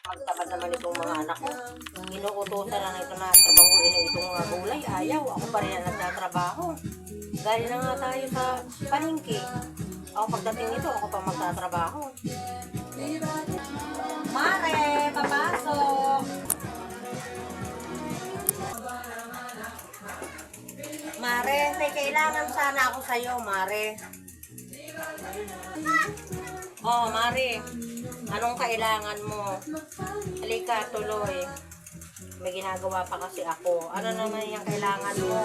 Magtamad naman itong mga anak ko. Inuutosan na ito na trabahuin na itong mga gulay. Ayaw, ako pa rin na nagtatrabaho. Galing na nga tayo sa palengke. Ako pagdating nito, ako pa magtatrabaho. Mare, papasok! Mare, may kailangan sana ako sa'yo, Mare. Oh, Mare. Anong kailangan mo? Halika, tuloy. May ginagawa pa kasi ako. Ano naman yung kailangan mo?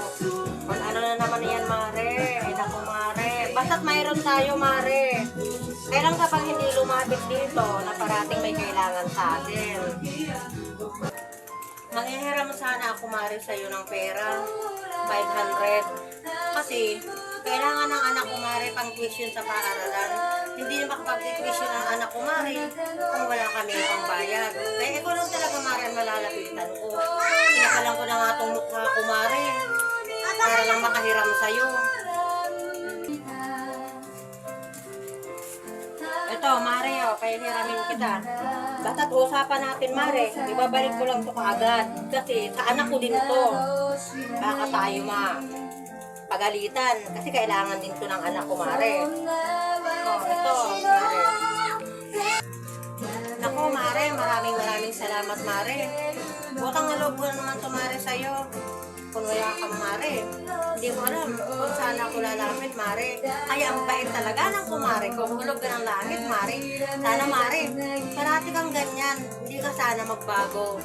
Ano na naman yan, Mare? Ay, naku, Mare. Basta't mayroon tayo, Mare. Kailan kapag hindi lumapit dito na parating may kailangan sa atin? Manghihiram sana ako, Mare, sa'yo ng pera. 500. Kasi, kailangan ng anak ko, Mare, pang tuition sa paaralan. Hindi na makapag-tuition ang anak ko, Mare, kung wala kami pang bayad. Kaya ikaw lang talaga, Mare, ang malalapitan ko. Sinakalan ko na nga itong mukha ko, Mare, para lang makahiram sa'yo. Ito, Mare, oh, pahihiramin kita. Basta't usapan natin, Mare, ibabalik ko lang ito kaagad. Kasi sa anak ko din ito. Baka tayo pagalitan. Kasi kailangan din ito ng anak ko, Mare. Oh, ito, Mare. Naku, Mare, maraming salamat, Mare. Butang na loob ko na naman ito, Mare, sa'yo. Kung wala kang, Mare, hindi ko alam kung saan ako lalapit, Mare. Kaya ang bait talaga ng kumare ko. Hulog ka ng langit, Mare. Sana, Mare, parati kang ganyan. Hindi ka sana magbago.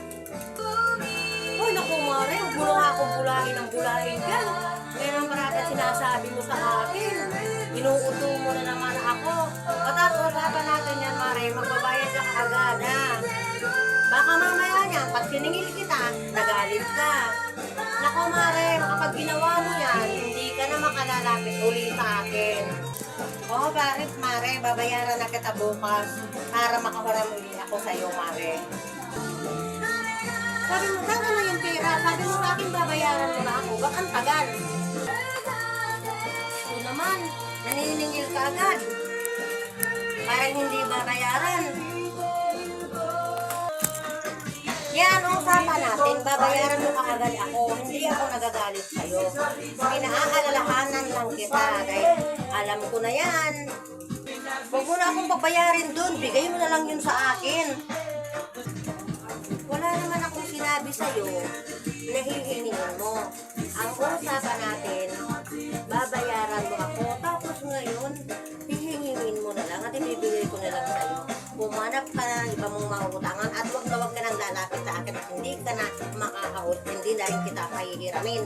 Uy, naku, Mare, huwag mo lang ako bulahin yan. Ngayon ang parati sinasabi mo sa akin. Inuuto mo na naman ako. Pata't-usapan natin yan, Mare. Magbabayad ka agad, ha? Baka mamaya niyan, pag siningil kita, nagalit ka. Naku, Mare, kapag ginawa mo yan, hindi ka na makalalapit uli sa akin. Oo, bakit, Mare? Babayaran na kita bukas para makahuram uli ako sa'yo, Mare. Sabi mo, saan na yung pera? Sabi mo sa akin, babayaran mo na ako. Ba't ang tagal? Ito naman, naniningil ka agad. Parang hindi babayaran. Yan, usapan natin. Babayaran mo kaagad ako. Hindi ako nagagalit sa'yo. Pinaalalahanan lang kita. Dahil alam ko na yan. Huwag mo na akong pabayarin dun. Bigay mo na lang yun sa akin. Wala naman akong sinabi sa'yo na hihingin mo. Ang usapan natin, babayaran mo ako. Tapos ngayon, hihingin mo na lang at ibibigay ko na lang sa'yo. Pumanap ka na ng iba mong makukutangan at wag na nang lalapit sa akin at hindi ka na makakaut, hindi na rin kita pahihiramin.